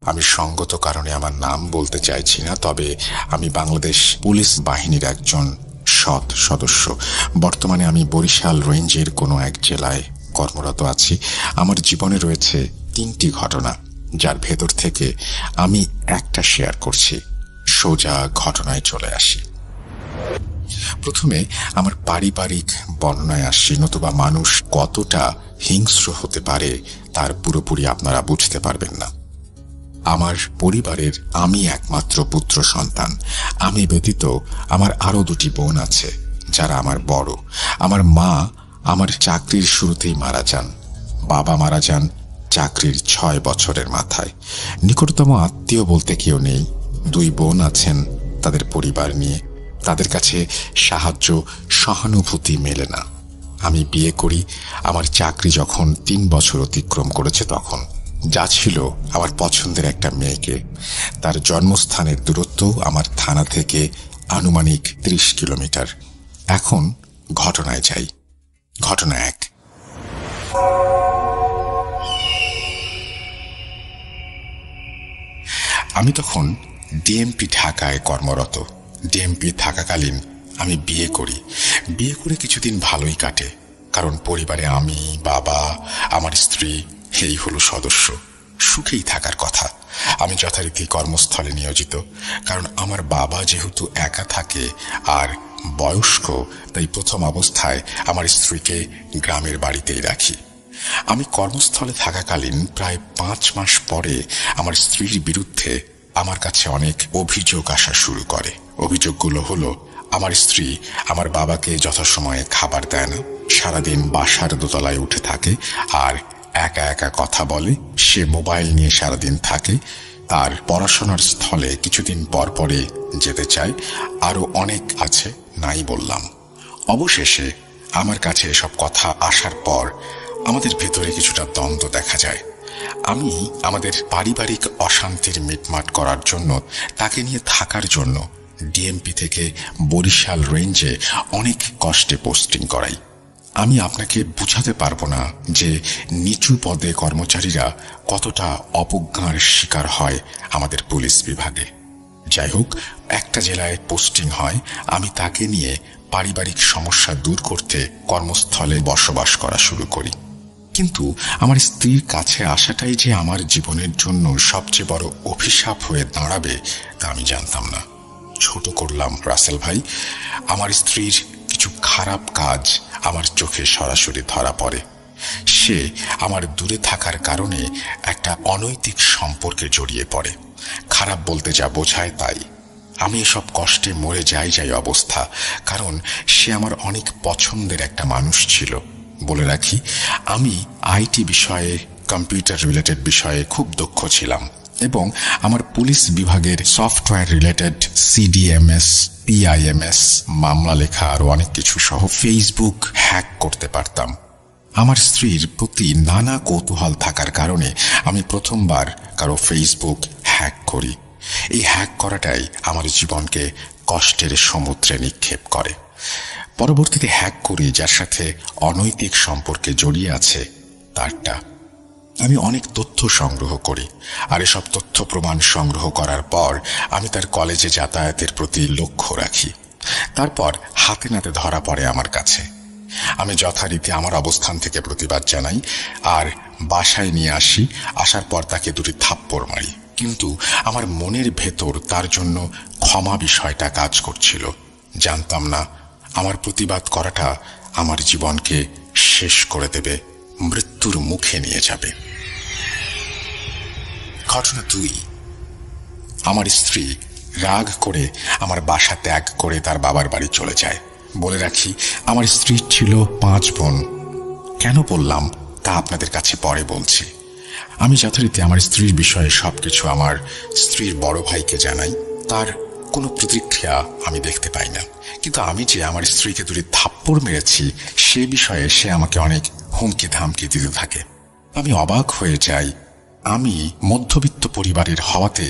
আমি সঙ্গত কারণে আমার নাম বলতে চাইছি না, তবে আমি বাংলাদেশ পুলিশ বাহিনীর একজন সৎ সদস্য। বর্তমানে আমি বরিশাল রেঞ্জের কোনো এক জেলায় কর্মরত আছি। আমার জীবনে রয়েছে 3টি ঘটনা, যার ভেতর থেকে আমি একটা শেয়ার করছি। সোজা ঘটনায় চলে আসি। প্রথমে আমার পারিবারিক বর্ণনায় আসছি, নতুবা মানুষ কতটা হিংস্র হতে পারে তার পুরোপুরি আপনারা বুঝতে পারবেন না। আমার পরিবারের আমি একমাত্র পুত্র সন্তান। আমি ব্যতীত আমার আরো 2টি বোন আছে, যারা আমার বড়। আমার মা আমার চাকরির শুরুতেই মারা যান। বাবা মারা যান চাকরির 6 বছরের মাথায়। নিকটতম আত্মীয় বলতে কেউ নেই। 2 বোন আছেন তাদের পরিবার নিয়ে। তাদের কাছে সাহায্য সহানুভূতি মেলে না। আমি বিয়ে করি আমার চাকরি যখন 3 বছর অতিক্রম করেছে, তখন যা ছিল আমার পছন্দের একটা মেয়েকে। তার জন্মস্থানের দূরত্ব আমার থানা থেকে আনুমানিক 30 কিলোমিটার। এখন ঘটনায় যাই। ঘটনা 1। আমি তখন ডিএমপি ঢাকায় কর্মরত। ডিএমপি থাকাকালীন আমি বিয়ে করি। বিয়ে করে কিছুদিন ভালোই কাটে, কারণ পরিবারে আমি, বাবা, আমার স্ত্রী এই হলো সদস্য। সুখেই থাকার কথা। আমি যথারীতি কর্মস্থলে নিয়োজিত, কারণ আমার বাবা যেহেতু একা থাকে আর বয়স্ক, তাই প্রথম অবস্থায় আমার স্ত্রীকে গ্রামের বাড়িতেই রাখি। আমি কর্মস্থলে থাকাকালীন প্রায় 5 মাস পরে আমার স্ত্রীর বিরুদ্ধে আমার কাছে অনেক অভিযোগ আসা শুরু করে। অভিযোগগুলো হলো, আমার স্ত্রী আমার বাবাকে যথাসময়ে খাবার দেয় না, সারাদিন বাসার দোতলায় উঠে থাকে আর একা একা কথা বলে, সে মোবাইল নিয়ে সারাদিন থাকে, তার পড়াশোনার স্থলে কিছুদিন পর পরে যেতে চায়, আরো অনেক আছে, নাই বললাম। অবশেষে আমার কাছে এসব কথা আসার পর আমাদের ভেতরে কিছুটা দ্বন্দ্ব দেখা যায়। আমি আমাদের পারিবারিক অশান্তির মিটমাট করার জন্য, তাকে নিয়ে থাকার জন্য ডিএমপি থেকে বরিশাল রেঞ্জে অনেক কষ্টে পোস্টিং করাই। আমি আপনাকে বুঝাতে পারবো না যে নিচু পদে কর্মচারীরা কতটা অবজ্ঞার শিকার হয় আমাদের পুলিশ বিভাগে। যাই হোক, একটা জেলায় পোস্টিং হয়। আমি তাকে নিয়ে পারিবারিক সমস্যা দূর করতে কর্মস্থলে বসবাস করা শুরু করি। কিন্তু আমার স্ত্রীর কাছে আসাটাই যে আমার জীবনের জন্য সবচেয়ে বড় অভিশাপ হয়ে দাঁড়াবে তা আমি জানতাম না। ছোট করলাম রাসেল ভাই। আমার স্ত্রীর কিছু খারাপ কাজ আমার চোখে সরাসরি ধরা পড়ে। সে আমার দূরে থাকার কারণে একটা অনৈতিক সম্পর্কে জড়িয়ে পড়ে। খারাপ বলতে যা বোঝায় তাই। আমি এসব কষ্টে মরে যাই অবস্থা, কারণ সে আমার অনেক পছন্দের একটা মানুষ ছিল। বলে রাখি, আমি আইটি বিষয়ে, কম্পিউটার রিলেটেড বিষয়ে খুব দক্ষ ছিলাম এবং আমার পুলিশ বিভাগের সফটওয়্যার রিলেটেড সিডিএমএস, পিআইএমএস, মামলা লেখা আরো অনেক কিছু সহ ফেসবুক হ্যাক করতে পারতাম। আমার স্ত্রীর প্রতি নানা কৌতূহল থাকার কারণে আমি প্রথমবার কারো ফেসবুক হ্যাক করি। এই হ্যাক করাটাই আমার জীবনকে কষ্টের সমুদ্রে নিক্ষেপ করে। পরবর্তীতে হ্যাক করি যার সাথে অনৈতিক সম্পর্কে জড়িয়ে আছে তারটা। আমি অনেক তথ্য সংগ্রহ করি, আর এসব তথ্য প্রমাণ সংগ্রহ করার পর আমি তার কলেজে যাতায়াতের প্রতি লক্ষ্য রাখি। তারপর হাতে নাতে ধরা পড়ে আমার কাছে। আমি যথারীতি আমার অবস্থান থেকে প্রতিবাদ জানাই আর বাসায় নিয়ে আসি। আসার পর তাকে 2টি থাপ্পড় মারি, কিন্তু আমার মনের ভেতর তার জন্য ক্ষমা বিষয়টা কাজ করছিল। জানতাম না আমার প্রতিবাদ করাটা আমার জীবনকে শেষ করে দেবে, মৃত্যুর মুখে নিয়ে যাবে। ঘটনা 2। আমার স্ত্রী রাগ করে আমার বাসা ত্যাগ করে তার বাবার বাড়ি চলে যায়। বলে রাখি, আমার স্ত্রী ছিল 5 বোন। কেন বললাম তা আপনাদের কাছে পরে বলছি। আমি যথারীতি আমার স্ত্রীর বিষয়ে সবকিছু আমার স্ত্রীর বড় ভাইকে জানাই। তার কোনো প্রতিক্রিয়া আমি দেখতে পাই না, কিন্তু আমি যে আমার স্ত্রীকে 2টি থাপ্পড় মেরেছি সে বিষয়ে সে আমাকে অনেক হুমকি ধামকি দিতে থাকে। আমি অবাক হয়ে যাই। আমি মধ্যবিত্ত পরিবারের হওয়াতে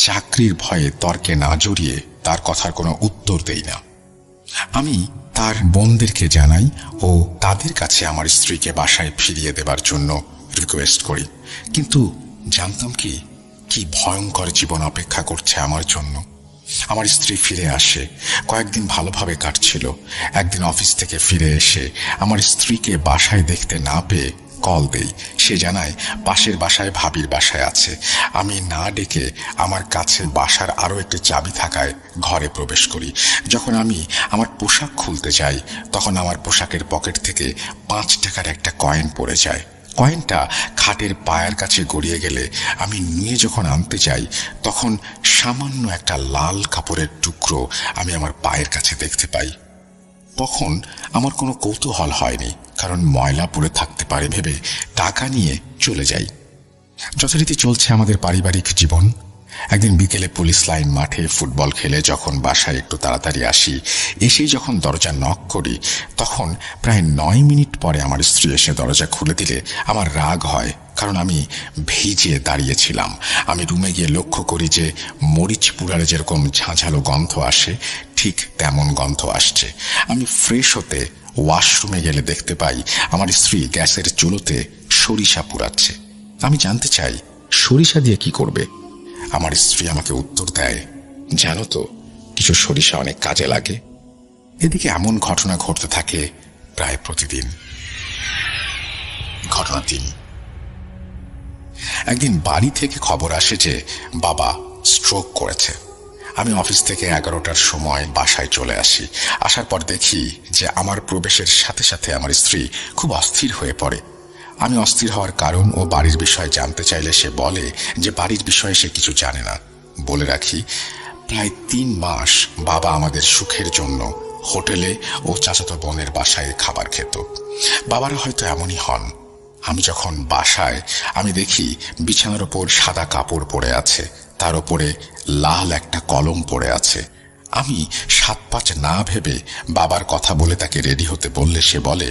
চাকরির ভয়ে তর্কে না জড়িয়ে তার কথার কোনো উত্তর দেই না। আমি তার বোনদেরকে জানাই ও তাদের কাছে আমার স্ত্রীকে বাসায় ফিরিয়ে দেবার জন্য রিকোয়েস্ট করি, কিন্তু জানতাম কি কি ভয়ঙ্কর জীবন অপেক্ষা করছে আমার জন্য। আমার স্ত্রী ফিরে আসে, কয়েকদিন ভালোভাবে কাটছিল। একদিন অফিস থেকে ফিরে এসে আমার স্ত্রীকে বাসায় দেখতে না পেয়ে কল দেই। সে জানায় পাশের বাসায় ভাবির বাসায় আছে। আমি না ডেকে আমার কাছে বাসার আরো একটি চাবি থাকায় ঘরে প্রবেশ করি। যখন আমি আমার পোশাক খুলতে যাই তখন আমার পোশাকের পকেট থেকে 5 টাকার একটা কয়েন পড়ে যায়। কয়েনটা খাটের পায়ের কাছে গড়িয়ে গেলে আমি নিয়ে যখন আনতে যাই তখন সামান্য একটা লাল কাপড়ের টুকরো আমি আমার পায়ের কাছে দেখতে পাই। তখন আমার কোনো কৌতূহল হয়নি, কারণ ময়লা পড়ে থাকতে পারে ভেবে টাকা নিয়ে চলে যাই। যথারীতি চলছে আমাদের পারিবারিক জীবন। একদিন বিকেলে পুলিশ লাইন মাঠে ফুটবল খেলে যখন বাসায় একটু তাড়াতাড়ি আসি, এসেই যখন দরজা নক করি তখন প্রায় 9 মিনিট পরে আমার স্ত্রী এসে দরজা খুলে দিলে আমার রাগ হয়, কারণ আমি ভিজে দাঁড়িয়েছিলাম। আমি রুমে গিয়ে লক্ষ্য করি যে মরিচ পুড়ালে যেরকম ঝাঁঝালো গন্ধ আসে ঠিক তেমন গন্ধ আসছে। আমি ফ্রেশ হতে ওয়াশরুমে গেলে দেখতে পাই আমার স্ত্রী গ্যাসের চুলোতে সরিষা পুড়াচ্ছে। আমি জানতে চাই সরিষা দিয়ে কি করবে। আমার স্ত্রী আমাকে উত্তর দেয়, জানো তো, কিছু সরিষা অনেক কাজে লাগে। এদিকে এমন ঘটনা ঘটতে থাকে প্রায় প্রতিদিন। ঘটনা 3। একদিন বাড়ি থেকে খবর আসে যে বাবা স্ট্রোক করেছে। আমি অফিস থেকে 11টার সময় বাসায় চলে আসি। আসার পর দেখি যে আমার প্রবেশের সাথে সাথে আমার স্ত্রী খুব অস্থির হয়ে পড়ে। আমি অস্থির হওয়ার কারণ ও বাড়ির বিষয়ে জানতে চাইলে সে বলে যে বাড়ির বিষয়ে সে কিছু জানে না। বলে রাখি, প্রায় 3 মাস বাবা আমাদের সুখের জন্য হোটেলে ও চাচাতো বোনের বাসায় খাবার খেত। বাবারা হয়তো এমনই হন। আমি যখন বাসায় আমি দেখি বিছানার ওপর সাদা কাপড় পড়ে আছে, তার উপরে লাল একটা কলম পড়ে আছে। আমি 7-5 না ভেবে বাবার কথা বলে তাকে রেডি হতে বললে সে বলে,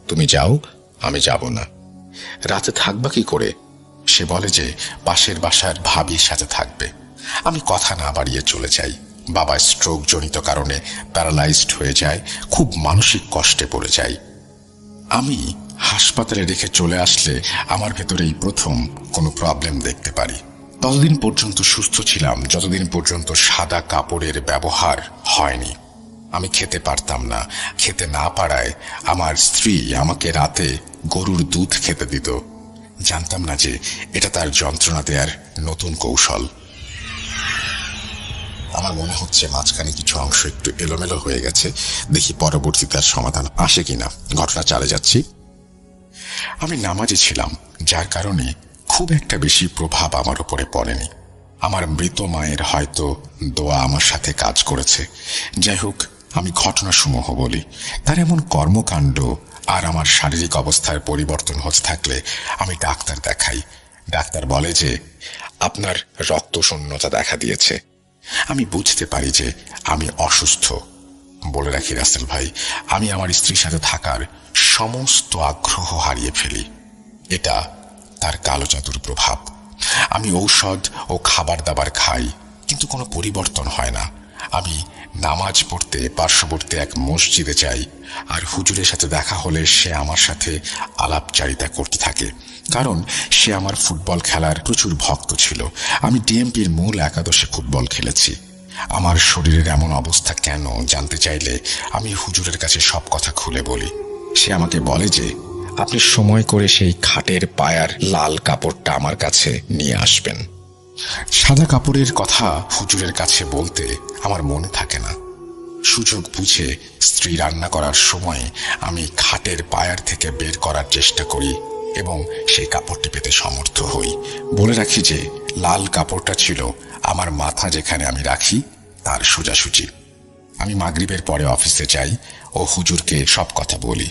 তুমি যাও, আমি যাব না। রাতে থাকবা কি করে? সে বলে যে পাশের বাসার ভাবির সাথে থাকবে। আমি কথা না বাড়িয়ে চলে যাই। বাবা স্ট্রোক জনিত কারণে প্যারালাইজড হয়ে যায়, খুব মানসিক কষ্টে পড়ে যাই। আমি হাসপাতালে রেখে চলে আসলে আমার ভেতরেই প্রথম কোনো প্রবলেম দেখতে পারি। ততদিন পর্যন্ত সুস্থ ছিলাম যতদিন পর্যন্ত সাদা কাপড়ের ব্যবহার হয়নি। আমি খেতে পারতাম না। খেতে না পারায় আমার স্ত্রী আমাকে রাতে গরুর দুধ খেতে দিত। জানতাম না যে এটা তার যন্ত্রণা দেওয়ার নতুন কৌশল। আমার মনে হচ্ছে মাঝখানে কিছু অংশ একটু এলোমেলো হয়ে গেছে, দেখি পরবর্তীতে তার সমাধান আসে কিনা। ঘটনা চালে যাচ্ছি। আমি নামাজে ছিলাম, যার কারণে খুব একটা বেশি প্রভাব আমার উপরে পড়েনি। আমার মৃত মায়ের হয়তো দোয়া আমার সাথে কাজ করেছে। যাই হোক, আমি ঘটনাসমূহ বলি। তার এমন কর্মকাণ্ড আর আমার শারীরিক অবস্থার পরিবর্তন হতে থাকলে আমি ডাক্তার দেখাই। ডাক্তার বলে যে আপনার রক্তশূন্যতা দেখা দিয়েছে। আমি বুঝতে পারি যে আমি অসুস্থ। বলে রাখি রাসেল ভাই, আমি আমার স্ত্রীর সাথে থাকার সমস্ত আগ্রহ হারিয়ে ফেলি। এটা তার কালো জাদুর প্রভাব। আমি ঔষধ ও খাবার দাবার খাই, কিন্তু কোনো পরিবর্তন হয় না। আমি নামাজ পড়তে পার্শ্ববর্তী এক মসজিদে যাই, আর হুজুরের সাথে দেখা হলে সে আমার সাথে আলাপচারিতা করতে থাকে, কারণ সে আমার ফুটবল খেলার প্রচুর ভক্ত ছিল। আমি ডিএমপির মূল একাদশে ফুটবল খেলেছি। আমার শরীরের এমন অবস্থা কেন জানতে চাইলে আমি হুজুরের কাছে সব কথা খুলে বলি। সে আমাকে বলে যে আপনি সময় করে সেই খাটের পায়ার লাল কাপড়টা আমার কাছে নিয়ে আসবেন। সাদা কাপড়ের কথা হুজুরের কাছে বলতে আমার মনে থাকে না। সুযোগ বুঝে স্ত্রী রান্না করার সময় আমি খাটের পায়ার থেকে বের করার চেষ্টা করি এবং সেই কাপড়টি পেতে সমর্থ হই। বলে রাখি যে লাল কাপড়টা ছিল আমার মাথা যেখানে আমি রাখি তার সোজাসুজি। আমি মাগরিবের পরে অফিসে যাই ও হুজুরকে সব কথা বলি।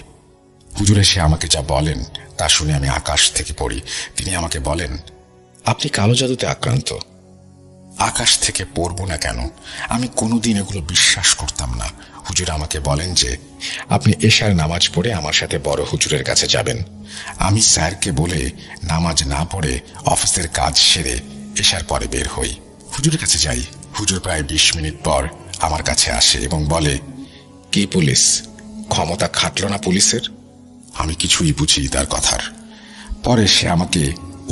হুজুর এসে আমাকে যা বলেন তা শুনে আমি আকাশ থেকে পড়ি। তিনি আমাকে বলেন, আপনি কালো জাদুতে আক্রান্ত। আকাশ থেকে পড়ব না কেন? আমি কোনোদিন এগুলো বিশ্বাস করতাম না। হুজুর আমাকে বলেন যে আপনি এশার নামাজ পড়ে আমার সাথে বড় হুজুরের কাছে যাবেন। আমি স্যারকে বলে নামাজ না পড়ে অফিসের কাজ সেরে এশার পরে বের হই। হুজুরের কাছে যাই। হুজুর প্রায় 20 মিনিট পর আমার কাছে আসে এবং বলে, কি পুলিশ, ক্ষমতা খাটল না পুলিশের? আমি কিছুই বুঝি তার কথার। পরে সে আমাকে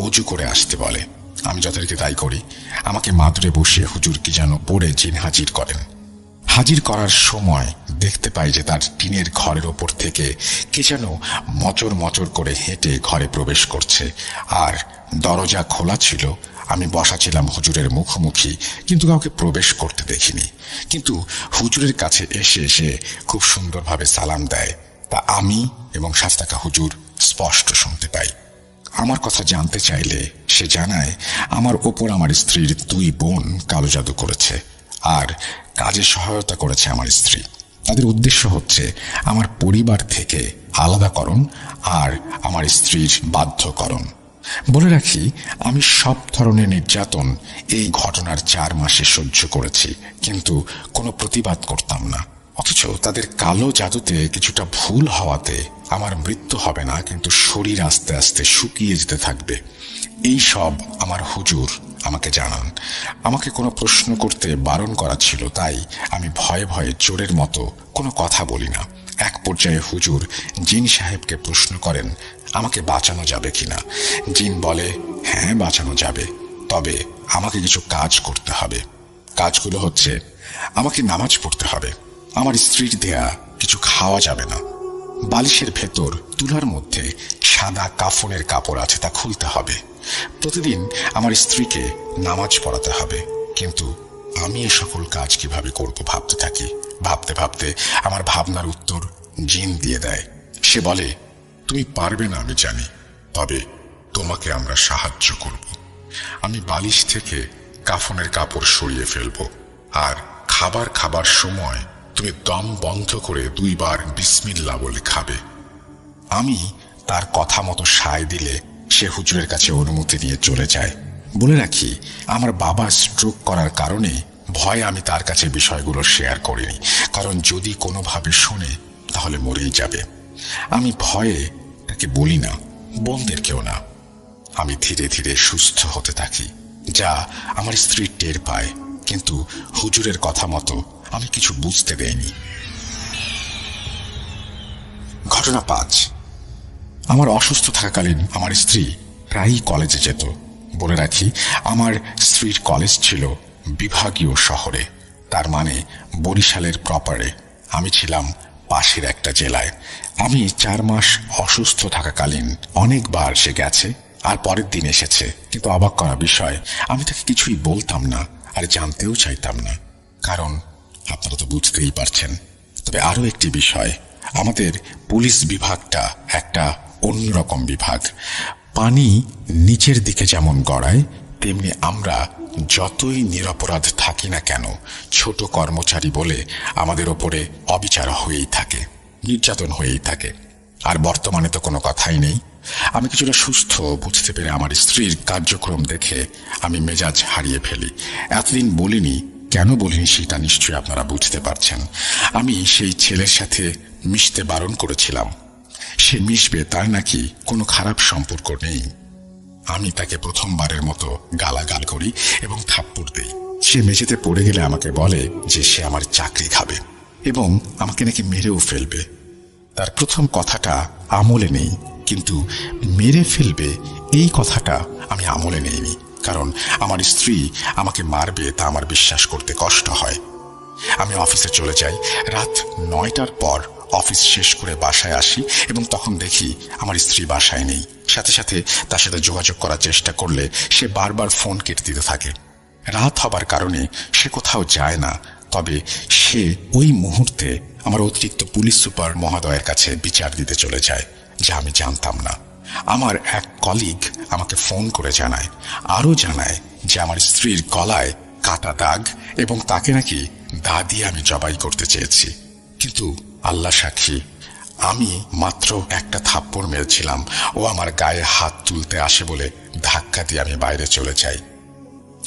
অজু করে আসতে বলে। আমি যথারীতি তাই করি। আমাকে মাদুরে বসিয়ে হুজুর কি যেন পড়ে জিন হাজির করেন। হাজির করার সময় দেখতে পাই যে তার টিনের ঘরের ওপর থেকে কে যেন মচর মচর করে হেঁটে ঘরে প্রবেশ করছে, আর দরজা খোলা ছিল। আমি বসা ছিলাম হুজুরের মুখোমুখি, কিন্তু কাউকে প্রবেশ করতে দেখিনি। কিন্তু হুজুরের কাছে এসে সে খুব সুন্দরভাবে সালাম দেয়, তা আমি এবং সাথে থাকা হুজুর স্পষ্ট শুনতে পাই। আমার কথা জানতে চাইলে সে জানায় আমার ওপর আমার স্ত্রীর 2 বোন কালো জাদু করেছে, আর কাজে সহায়তা করেছে আমার স্ত্রী। তাদের উদ্দেশ্য হচ্ছে আমার পরিবার থেকে আলাদাকরণ আর আমার স্ত্রীর বাধ্যকরণ। বলে রাখি, আমি সব ধরনের নির্যাতন এই ঘটনার 4 মাসে সহ্য করেছি, কিন্তু কোনো প্রতিবাদ করতাম না। অথচ তাদের কালো জাদুতে কিছুটা ভুল হওয়াতে আমার মৃত্যু হবে না, কিন্তু শরীর আস্তে আস্তে শুকিয়ে যেতে থাকবে। এই সব আমার হুজুর আমাকে জানান। আমাকে কোনো প্রশ্ন করতে বারণ করা ছিল, তাই আমি ভয়ে ভয়ে চোরের মতো কোনো কথা বলি না। এক পর্যায়ে হুজুর জিন সাহেবকে প্রশ্ন করেন আমাকে বাঁচানো যাবে কিনা। জিন বলে, হ্যাঁ বাঁচানো যাবে, তবে আমাকে কিছু কাজ করতে হবে। কাজগুলো হচ্ছে, আমাকে নামাজ পড়তে হবে, আমার স্ত্রীর দেয়া কিছু খাওয়া যাবে না, বালিশের ভেতর তুলার মধ্যে সাদা কাফনের কাপড় আছে, তা খুলতে হবে, প্রতিদিন আমার স্ত্রীকে নামাজ পড়াতে হবে। কিন্তু আমি এ সকল কাজ কিভাবে করব ভাবতে থাকি। ভাবতে ভাবতে আমার ভাবনার উত্তর জিন দিয়ে দেয়। সে বলে, তুমি পারবে না আমি জানি, তবে তোমাকে আমরা সাহায্য করব। আমি বালিশ থেকে কাফনের কাপড় সরিয়ে ফেলব, আর খাবার সময় তুমি দম বন্ধ করে 2 বার বিসমিল্লাহ বলে খাবে। আমি তার কথা মতো সায় দিলে সে হুজুরের কাছে অনুমতি নিয়ে চলে যায়। বলে রাখি, আমার বাবা স্ট্রোক করার কারণে ভয়ে আমি তার কাছে বিষয়গুলো শেয়ার করিনি, কারণ যদি কোনোভাবে শোনে তাহলে মরেই যাবে। আমি ভয়ে তাকে বলি না, বোনদেরকেও না। আমি ধীরে ধীরে সুস্থ হতে থাকি, যা আমার স্ত্রী টের পায়, কিন্তু হুজুরের কথা মতো আমি কিছু বুঝতে দেইনি। ঘটনা 5। আমার অসুস্থ থাকাকালীন আমার স্ত্রী প্রায়ই কলেজে যেত। বলে রাখি, আমার স্ত্রীর কলেজ ছিল বিভাগীয় শহরে, তার মানে বরিশালের প্রপারে। আমি ছিলাম পাশের একটা জেলায়। আমি 4 মাস অসুস্থ থাকাকালীন অনেকবার সে গেছে, আর পরের দিন এসেছে। কিন্তু অবাক করা বিষয়, আমি তাকে কিছুই বলতাম না, আর জানতেও চাইতাম না, কারণ আপনারা তো বুঝতেই পারছেন। তবে আরো একটি বিষয়, আমাদের পুলিশ বিভাগটা একটা অন্যরকম বিভাগ। পানি নিচের দিকে যেমন গড়ায়, তেমনি আমরা যতই নিরপরাধ থাকি না কেন, ছোট কর্মচারী বলে আমাদের ওপরে অবিচার হয়েই থাকে, নির্যাতন হয়েই থাকে। আর বর্তমানে তো কোনো কথাই নেই। আমি কিছুটা সুস্থ বুঝতে পেরে আমার স্ত্রীর কার্যক্রম দেখে আমি মেজাজ হারিয়ে ফেলি। এতদিন বলিনি, কেন বলিনি সেটা নিশ্চয়ই আপনারা বুঝতে পারছেন। আমি সেই ছেলের সাথে মিশতে বারণ করেছিলাম। সে মিশবে, তার নাকি কোনো খারাপ সম্পর্ক নেই। আমি তাকে প্রথমবারের মতো গালাগাল করি এবং থাপ্পড় দেই। সে মেঝেতে পড়ে গেলে আমাকে বলে যে সে আমার চাকরি খাবে এবং আমাকে নাকি মেরেও ফেলবে। তার প্রথম কথাটা আমলে নেই, কিন্তু মেরে ফেলবে এই কথাটা আমি আমলে নেইনি, কারণ আমার স্ত্রী আমাকে মারবে তা আমার বিশ্বাস করতে কষ্ট হয়। আমি অফিসে চলে যাই। রাত 9টার পর অফিস শেষ করে বাসায় আসি এবং তখন দেখি আমার স্ত্রী বাসায় নেই। সাথে সাথে তার সাথে যোগাযোগ করার চেষ্টা করলে সে বারবার ফোন কেটে দিতে থাকে। রাত হবার কারণে সে কোথাও যায় না, তবে সে ওই মুহূর্তে আমার অতিরিক্ত পুলিশ সুপার মহোদয়ের কাছে বিচার দিতে চলে যায়, যা আমি জানতাম না। আমার এক কলিগ আমাকে ফোন করে জানায়, আরও জানায় যে আমার স্ত্রীর গলায় কাটা দাগ এবং তাকে নাকি দা দিয়ে আমি জবাই করতে চেয়েছি। কিন্তু আল্লাহ সাক্ষী, আমি মাত্র একটা থাপ্পড় মেরেছিলাম। ও আমার গায়ে হাত তুলতে আসে বলে ধাক্কা দিয়ে আমি বাইরে চলে যাই।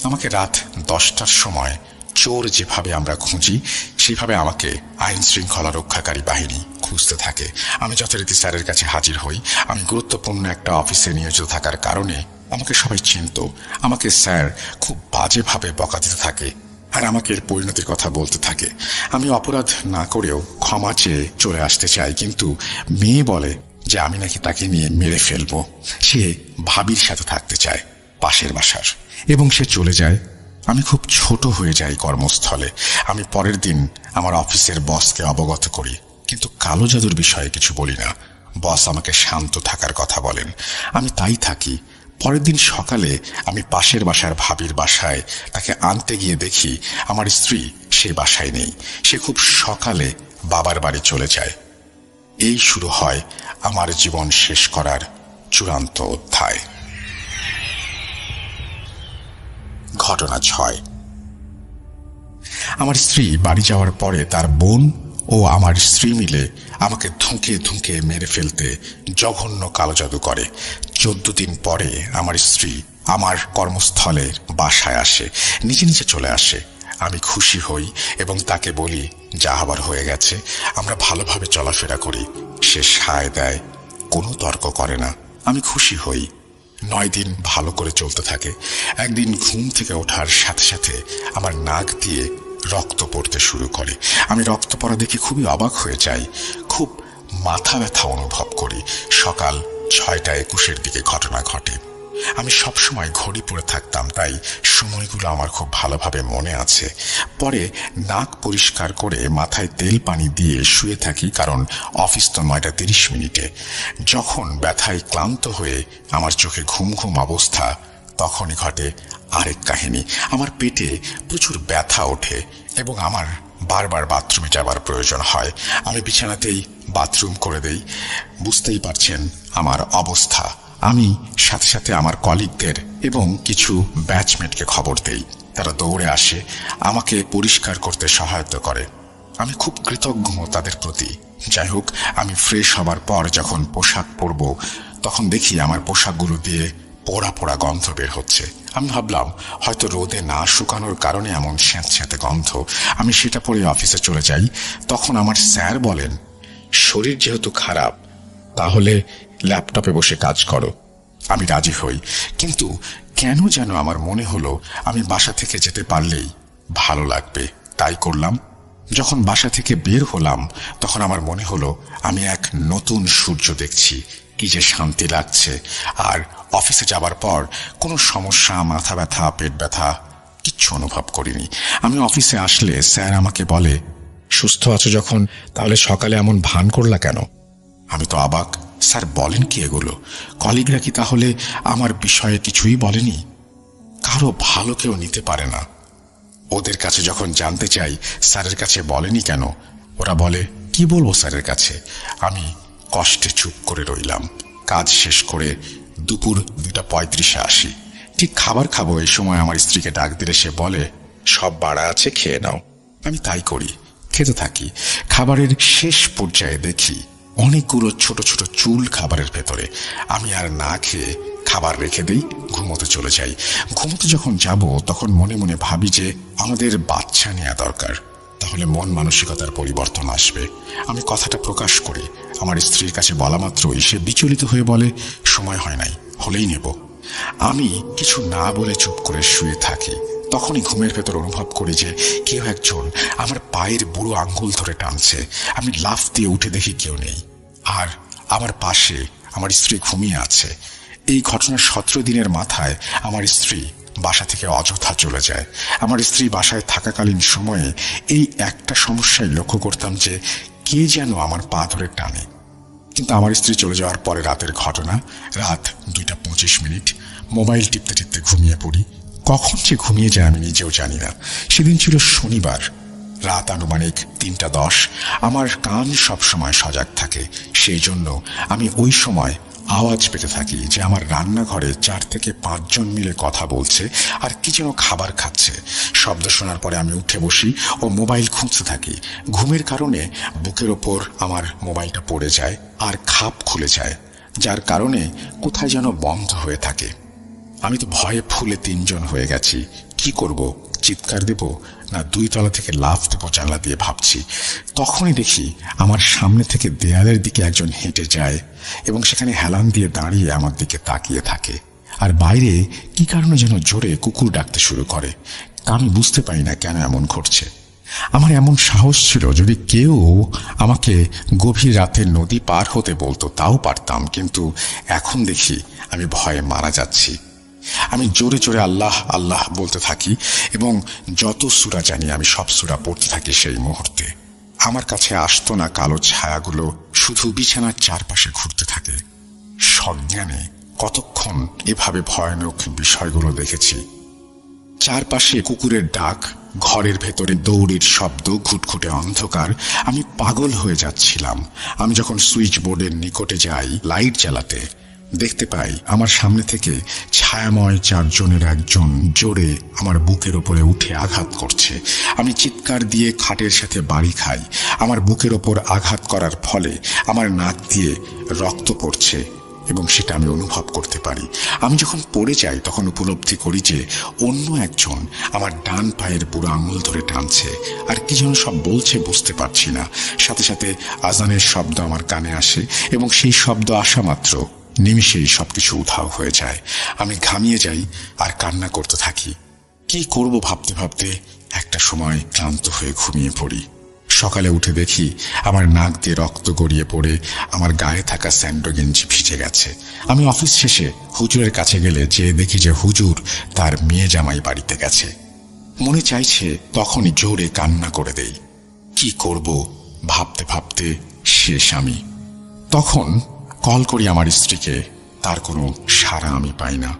আমাকে রাত 10টার সময় চোর যেভাবে আমরা খুঁজি, সেভাবে আমাকে আইন শৃঙ্খলা রক্ষাকারী বাহিনী খুঁজতে থাকে। আমি যথারীতি স্যারের কাছে হাজির হই। আমি গুরুত্বপূর্ণ একটা অফিসে নিয়োজিত থাকার কারণে আমাকে সবাই চিনত। আমাকে স্যার খুব বাজেভাবে বকা দিতে থাকে আর আমাকে এর পরিণতির কথা বলতে থাকে। আমি অপরাধ না করেও ক্ষমা চেয়ে চলে আসতে চাই, কিন্তু মেয়ে বলে যে আমি নাকি তাকে নিয়ে মেরে ফেলবো। সে ভাবির সাথে থাকতে চায়, পাশের বাসার। এবং সে চলে যায়। আমি খুব ছোট হয়ে যাই কর্মস্থলে। আমি পরের দিন আমার অফিসের বসকে অবগত করি, কিন্তু কালো জাদুর বিষয়ে কিছু বলি না। বস আমাকে শান্ত থাকার কথা বলেন, আমি তাই থাকি। পরের দিন সকালে আমি পাশের বাসার ভাবির বাসায় তাকে আনতে গিয়ে দেখি আমার স্ত্রী সে বাসায় নেই। সে খুব সকালে বাবার বাড়ি চলে যায়। এই শুরু হয় আমার জীবন শেষ করার চূড়ান্ত অধ্যায়। ঘটনা 6। আমার স্ত্রী বাড়ি যাওয়ার পরে তার বোন ও আমার স্ত্রী মিলে আমাকে ধুঁকে ধুঁকে মেরে ফেলতে জঘন্য কালো জাদু করে। 14 দিন পরে আমার স্ত্রী আমার কর্মস্থলে বাসায় আসে, নিজে নিজে চলে আসে। আমি খুশি হই এবং তাকে বলি যা হবার হয়ে গেছে, আমরা ভালোভাবে চলাফেরা করি। সে সায় দেয়, কোনো তর্ক করে না। আমি খুশি হই। 9 দিন ভালো করে চলতে থাকে। একদিন ঘুম থেকে ওঠার সাথে সাথে আমার নাক দিয়ে রক্ত পড়তে শুরু করে। আমি রক্ত পড়া দেখে খুবই অবাক হয়ে যাই। খুব মাথা ব্যথা অনুভব করি। সকাল 6:21 দিকে ঘটনা ঘটে। আমি সবসময় ঘড়ি পরে থাকতাম, তাই সময়গুলো আমার খুব ভালোভাবে মনে আছে। পরে নাক পরিষ্কার করে মাথায় তেল পানি দিয়ে শুয়ে থাকি, কারণ অফিস তো 9:30। যখন ব্যথায় ক্লান্ত হয়ে আমার চোখে ঘুম ঘুম অবস্থা, তখনই ঘটে আরেক কাহিনী। আমার পেটে প্রচুর ব্যথা ওঠে এবং আমার বারবার বাথরুমে যাবার প্রয়োজন হয়। আমি বিছানাতেই বাথরুম করে দেই। বুঝতেই পারছেন আমার অবস্থা। আমি সাথে সাথে আমার কলিগদের এবং কিছু ব্যাচমেটকে খবর দেই। তারা দৌড়ে আসে, আমাকে পরিষ্কার করতে সহায়তা করে। আমি খুব কৃতজ্ঞ তাদের প্রতি। যাই হোক, আমি ফ্রেশ হবার পর যখন পোশাক পরব, তখন দেখি আমার পোশাকগুলো দিয়ে পোড়া পোড়া গন্ধ বের হচ্ছে। আমি ভাবলাম হয়তো রোদে না শুকানোর কারণে এমন স্যাঁতস্যাঁতে গন্ধ। আমি সেটা পরে অফিসে চলে যাই। তখন আমার স্যার বলেন, শরীর যেহেতু খারাপ, তাহলে ল্যাপটপে বসে কাজ করো। আমি রাজি হই, কিন্তু কেন যেন আমার মনে হলো আমি বাসা থেকে যেতে পারলেই ভালো লাগবে। তাই করলাম। যখন বাসা থেকে বের হলাম, তখন আমার মনে হলো আমি এক নতুন সূর্য দেখছি। কি যে শান্তি লাগছে। আর অফিসে যাবার পর কোনো সমস্যা, মাথা ব্যথা, পেট ব্যথা কিচ্ছু অনুভব করিনি। আমি অফিসে আসলে স্যার আমাকে বলে, সুস্থ আছো যখন, তাহলে সকালে এমন ভান করলা কেন? আমি তো অবাক। স্যার বলেন কি এগুলো? কলিগরা কি তাহলে আমার বিষয়ে কিছুই বলেনি? কারো ভালো কেউ নিতে পারে না। ওদের কাছে যখন জানতে চাই স্যারের কাছে বলেনি কেন, ওরা বলে কি বলবো স্যারের কাছে। আমি কষ্টে চুপ করে রইলাম। কাজ শেষ করে দুপুর 2:35 আসি। ঠিক খাবার খাবো, এই সময় আমার স্ত্রীকে ডাক দিলে সে বলে, সব বাড়া আছে, খেয়ে নাও। আমি তাই করি, খেতে থাকি। খাবারের শেষ পর্যায়ে দেখি অনেকগুলো ছোট ছোট চুল খাবারের ভেতরে। আমি আর না খেয়ে খাবার রেখে দিই, ঘুমোতে চলে যাই। ঘুমোতে যখন যাব, তখন মনে মনে ভাবি যে আমাদের বাচ্চা নেওয়া দরকার, তাহলে মন মানসিকতার পরিবর্তন আসবে। আমি কথাটা প্রকাশ করি। আমার স্ত্রীর কাছে বলা মাত্রই সে বিচলিত হয়ে বলে, সময় হয় নাই, হলেই নেব। আমি কিছু না বলে চুপ করে শুয়ে থাকি। তখনই ঘুমের ভেতর অনুভব করি যে কেউ একজন আমার পায়ের বুড়ো আঙ্গুল ধরে টানছে। আমি লাফ দিয়ে উঠে দেখি কেউ নেই, আর আমার পাশে আমার স্ত্রী ঘুমিয়ে আছে। এই ঘটনার 17 দিনের মাথায় আমার স্ত্রী বাসা থেকে অযথা চলে যায়। আমার স্ত্রী বাসায় থাকাকালীন সময়ে এই একটা সমস্যায় লক্ষ্য করতাম যে কে যেন আমার পা ধরে টানে। কিন্তু আমার স্ত্রী চলে যাওয়ার পরে রাতের ঘটনা, রাত 2:25। মোবাইল টিপতে টিপতে ঘুমিয়ে পড়ি। কখন যে ঘুমিয়ে যায় আমি নিজেও জানি না। সেদিন ছিল শনিবার, রাত আনুমানিক 3:10। আমার কান সবসময় সজাগ থাকে, সেই জন্য আমি ওই সময় আওয়াজ পেতে থাকি যে আমার রান্নাঘরে 4 থেকে 5 জন মিলে কথা বলছে আর কি যেন খাবার খাচ্ছে। শব্দ শোনার পরে আমি উঠে বসি ও মোবাইল খুঁজতে থাকি। ঘুমের কারণে বুকের ওপর আমার মোবাইলটা পড়ে যায় আর খাপ খুলে যায়, যার কারণে কোথায় যেন বন্ধ হয়ে থাকে। আমি তো ভয়ে ফুলে 3 জন হয়ে গেছি। কি করব? চিৎকার দেব না 2 তলা থেকে লাফ দেবো জানলা দিয়ে ভাবছি। তখনই দেখি আমার সামনে থেকে দেয়ালের দিকে একজন হেঁটে যায় এবং সেখানে হেলান দিয়ে দাঁড়িয়ে আমার দিকে তাকিয়ে থাকে। আর বাইরে কি কারণে যেন জোরে কুকুর ডাকতে শুরু করে। আমি বুঝতে পারি না কেন এমন ঘটছে। আমার এমন সাহস ছিল, যদি কেউ আমাকে গভীর রাতে নদী পার হতে বলতো তাও পারতাম, কিন্তু এখন দেখি আমি ভয়ে মারা যাচ্ছি। আমি জোরে জোরে আল্লাহ আল্লাহ বলতে থাকি এবং যত সূরা জানি আমি সব সূরা পড়তে থাকি। সেই মুহূর্তে আমার কাছে আসতো না কালো ছায়াগুলো শুধু বিছানার চারপাশে ঘুরতে থাকে। সজ্ঞানে কতক্ষণ এভাবে ভয়ানক বিষয়গুলো দেখেছি। চারপাশে কুকুরের ডাক, ঘরের ভেতরে দৌড়ের শব্দ, ঘুটঘুটে অন্ধকার। আমি পাগল হয়ে যাচ্ছিলাম। আমি যখন সুইচ বোর্ডের নিকটে যাই লাইট জ্বালাতে, দেখতে পাই আমার সামনে থেকে ছায়াময় চারজনের একজন জোরে আমার বুকের ওপরে উঠে আঘাত করছে। আমি চিৎকার দিয়ে খাটের সাথে বাড়ি খাই। আমার বুকের ওপর আঘাত করার ফলে আমার নাক দিয়ে রক্ত পড়ছে এবং সেটা আমি অনুভব করতে পারি। আমি যখন পড়ে যাই তখন উপলব্ধি করি যে অন্য একজন আমার ডান পায়ের বুড়ো আঙুল ধরে টানছে, আর কি যেন সব বলছে বুঝতে পারছি না। সাথে সাথে আজানের শব্দ আমার কানে আসে এবং সেই শব্দ আসা মাত্র নিমিষেই সবকিছু উধাও হয়ে যায়। আমি ঘামিয়ে যাই আর কান্না করতে থাকি। কি করব ভাবতে ভাবতে একটা সময় ক্লান্ত হয়ে ঘুমিয়ে পড়ি। সকালে উঠে দেখি আমার নাক দিয়ে রক্ত গড়িয়ে পড়ে আমার গায়ে থাকা স্যান্ডো গেঞ্জি ভিজে গেছে। আমি অফিস শেষে হুজুরের কাছে গেলে যে দেখি যে হুজুর তার মেয়ে জামাই বাড়িতে গেছে। মনে চাইছে তখনই জোরে কান্না করে দেই। কি করব ভাবতে ভাবতে শেষ আমি। তখন কল করি আমার স্ত্রীকে, তার কোনো সাড়া আমি পাই না।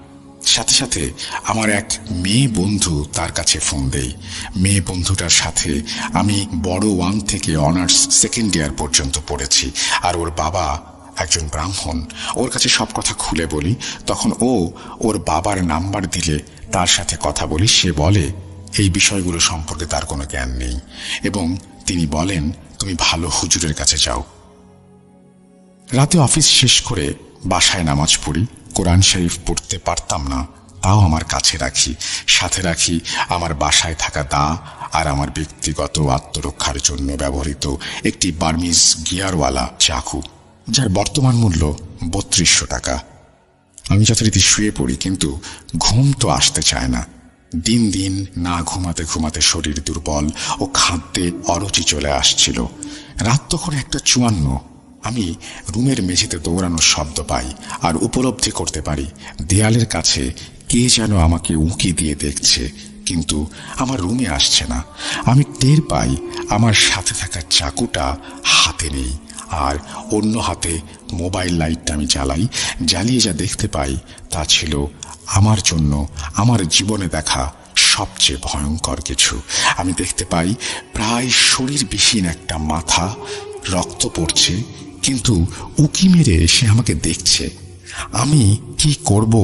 সাথে সাথে আমার এক মেয়ে বন্ধু তার কাছে ফোন দেই। মেয়ে বন্ধুটার সাথে আমি বড় 1 থেকে অনার্স সেকেন্ড ইয়ার পর্যন্ত পড়েছি, আর ওর বাবা একজন ব্রাহ্মণ। ওর কাছে সব কথা খুলে বলি। তখন ওর বাবার নাম্বার দিলে তার সাথে কথা বলি। সে বলে এই বিষয়গুলো সম্পর্কে তার কোনো জ্ঞান নেই এবং তিনি বলেন তুমি ভালো হুজুরের কাছে যাও। রাতে অফিস শেষ করে বাসায় নামাজ পড়ি। কোরআন শরীফ পড়তে পারতাম না, তাও আমার কাছে রাখি। সাথে রাখি আমার বাসায় থাকা দা আর আমার ব্যক্তিগত আত্মরক্ষার জন্য ব্যবহৃত একটি বার্মিজ গিয়ারওয়ালা চাকু, যার বর্তমান মূল্য ৩২০০ টাকা। আমি যথারীতি শুয়ে পড়ি, কিন্তু ঘুম তো আসতে চায় না। দিন দিন না ঘুমাতে ঘুমাতে শরীর দুর্বল ও খাদ্যে অরুচি চলে আসছিল। রাত তখন ১:৫৪। আমি রুমের মেঝেতে দৌড়ানোর শব্দ পাই আর উপলব্ধি করতে পারি দেয়ালের কাছে কে যেন আমাকে উঁকি দিয়ে দেখছে, কিন্তু আমার রুমে আসছে না। আমি টের পাই আমার সাথে থাকা চাকুটা হাতে নেই, আর অন্য হাতে মোবাইল লাইটটা আমি জ্বালিয়ে যা দেখতে পাই তা ছিল আমার জন্য আমার জীবনে দেখা সবচেয়ে ভয়ঙ্কর কিছু। আমি দেখতে পাই প্রায় শরীরবিহীন একটা মাথা, রক্ত পড়ছে, কিন্তু উকি মেরে সে আমাকে দেখছে। আমি কি করব,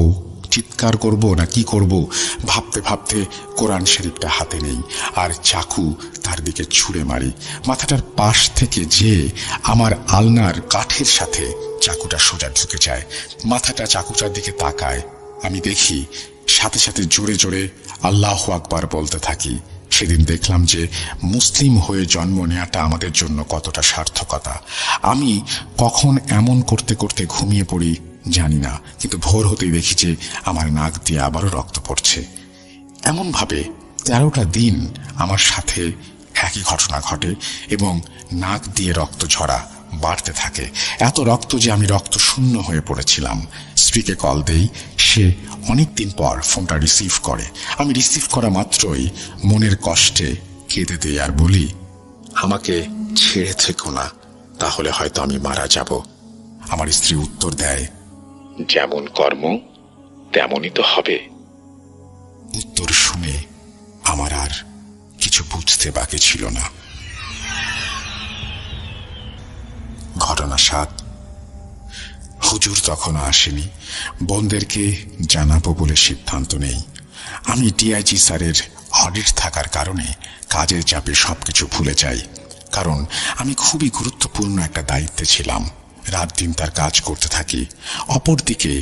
চিৎকার করব না কি করব ভাবতে ভাবতে কোরআন শরীফটা হাতে নেই আর চাকু তার দিকে ছুঁড়ে মারি। মাথাটার পাশ থেকে যে আমার আলনার কাঠের সাথে চাকুটা সোজা ঢুকে যায়। মাথাটা চাকুটার দিকে তাকায়। আমি দেখি, সাথে সাথে জোরে জোরে আল্লাহু আকবার বলতে থাকি। সেদিন দেখলাম যে মুসলিম হয়ে জন্ম নেওয়াটা আমাদের জন্য কতটা সার্থকতা। আমি কখন এমন করতে করতে ঘুমিয়ে পড়ি জানি না, কিন্তু ভোর হতেই দেখি যে আমার নাক দিয়ে আবারও রক্ত পড়ছে। এমনভাবে ১৩টা দিন আমার সাথে একই ঘটনা ঘটে এবং নাক দিয়ে রক্ত ঝরা বাড়তে থাকে। এত রক্ত যে আমি রক্ত শূন্য হয়ে পড়েছিলাম। স্ত্রীকে কল দেই, সে অনেকদিন পর ফোনটা রিসিভ করে। আমি রিসিভ করা মাত্রই মনের কষ্টে কেঁদে দেই আর বলি, আমাকে ছেড়ে থেকো না, তাহলে হয়তো আমি মারা যাব। আমার স্ত্রী উত্তর দেয়, যেমন কর্ম তেমনই তো হবে। উত্তর শুনে আমার আর কিছু বুঝতে বাকি ছিল না। ঘটনা ৭। হুজুর তখনও আসেনি। বোনদেরকে জানাবো বলে সিদ্ধান্ত নেই। আমি ডিআইজি স্যারের অডিট থাকার কারণে কাজের চাপে সবকিছু ভুলে যাই, কারণ আমি খুবই গুরুত্বপূর্ণ একটা দায়িত্বে ছিলাম। রাত দিন তার কাজ করতে থাকি। অপরদিকে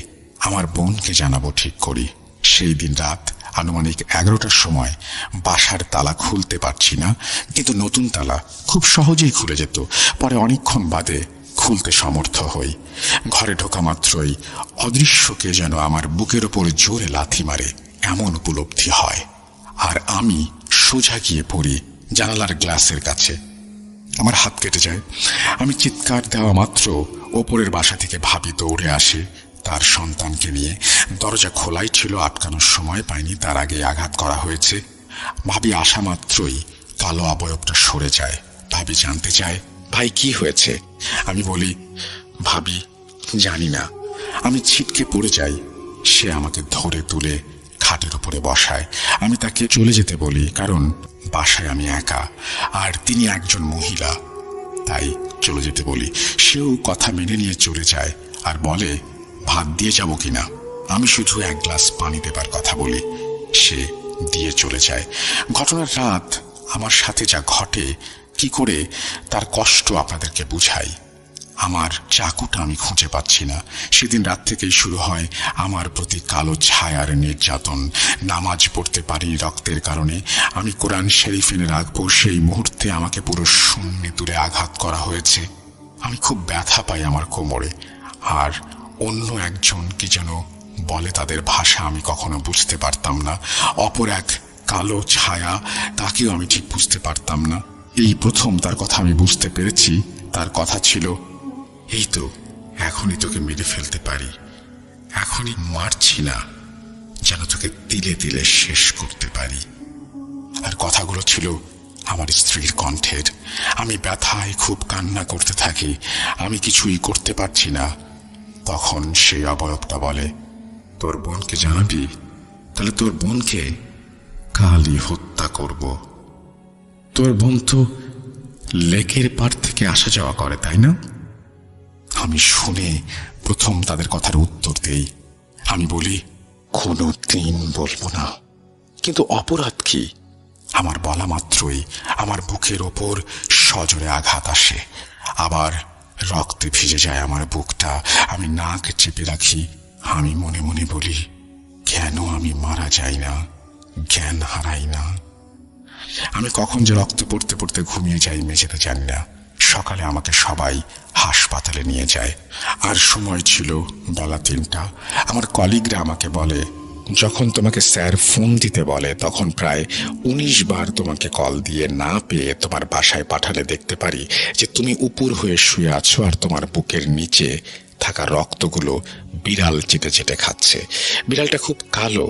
আমার বোনকে জানাবো ঠিক করি। সেই দিন রাত আনুমানিক ১১টার সময় বাসার তালা খুলতে পারছি না, কিন্তু নতুন তালা খুব সহজেই খুলে যেত। পরে অনেকক্ষণ বাদে খুলতে সমর্থ হই। ঘরে ঢোকা মাত্রই অদৃশ্যকে যেন আমার বুকের ওপর জোরে লাথি মারে এমন উপলব্ধি হয়, আর আমি সোজা গিয়ে পড়ি জানালার গ্লাসের কাছে। আমার হাত কেটে যায়। আমি চিৎকার দেওয়া মাত্র ওপরের বাসা থেকে ভাবি দৌড়ে আসে। তার সন্তানকে নিয়ে। দরজা খোলাই ছিল, আটকানোর সময় পায়নি, তার আগে আঘাত করা হয়েছে। ভাবি আসা মাত্রই কালো অবয়বটা সরে যায়। ভাবি জানতে চায়, ভাই কি হয়েছে? আমি বলি, ভাবি জানি না। আমি ছিটকে পড়ে যাই। সে আমাকে ধরে তুলে খাটের উপরে বসায়। আমি তাকে চলে যেতে বলি, কারণ বাসায় আমি একা আর তিনি একজন মহিলা, তাই চলে যেতে বলি। সেও কথা মেনে নিয়ে চলে যায় আর বলে ভাত দিয়ে যাব কিনা। আমি শুধু এক গ্লাস পানি দেবার কথা বলি, সে দিয়ে চলে যায়। ঘটনার রাত আমার সাথে যা ঘটে, কি করে তার কষ্ট আপনাদেরকে বুঝাই। আমার চাকুটা আমি খুঁজে পাচ্ছি না। সেদিন রাত থেকেই শুরু হয় আমার প্রতি কালো ছায়ার নির্যাতন। নামাজ পড়তে পারি রক্তের কারণে। আমি কোরআন শরীফ এনে রাখবো, সেই মুহূর্তে আমাকে পুরো শূন্যে তুলে আঘাত করা হয়েছে। আমি খুব ব্যথা পাই আমার কোমরে। আর অন্য একজন কি যেন বলে, তাদের ভাষা আমি কখনো বুঝতে পারতাম না। অপর এক কালো ছায়া, তাকেও আমি ঠিক বুঝতে পারতাম না। এই প্রথম তার কথা আমি বুঝতে পেরেছি। তার কথা ছিল, এই তো এখনই তোকে মেরে ফেলতে পারি, এখনই মারছি না, যেন তোকে তিলে তিলে শেষ করতে পারি। আর কথাগুলো ছিল আমার স্ত্রীর কণ্ঠের। আমি ব্যথায় খুব কান্না করতে থাকি, আমি কিছুই করতে পারছি না। তখন সেই অবয়বটা বলে, তোর বোনকে জানাবি? তাহলে তোর বোনকে কালই হত্যা করব। তোর বোন তো লেকের পাড় থেকে আসা যাওয়া করে, তাই না? আমি শুনে প্রথম তাদের কথার উত্তর দেই। আমি বলি, কোনো দিন বলবো না, কিন্তু অপরাধ কি? আমার বলা মাত্রই আমার বুকের ওপর সজোরে আঘাত আসে। আবার রক্তে ভিজে যায় আমার বুকটা। আমি নাক চেপে রাখি। আমি মনে মনে বলি, কেন আমি মারা যাই না, জ্ঞান হারাই না। আমি কখন যে রক্ত পড়তে পড়তে ঘুমিয়ে যাই মেঝেতে জানি না। সকালে আমাকে সবাই হাসপাতালে নিয়ে যায়। আর সময় ছিল বেলা 3টা। আমার কলিগরা আমাকে বলে, যখন তোমাকে স্যার ফোন দিতে বলে তখন প্রায় 19 বার তোমাকে কল দিয়ে না পেয়ে তোমার বাসায় পাঠালে দেখতে পারি যে তুমি উপর হয়ে শুয়ে আছো আর তোমার বুকের নিচে থাকা রক্তগুলো বিড়াল চেটে চেটে খাচ্ছে। বিড়ালটা খুব কালো,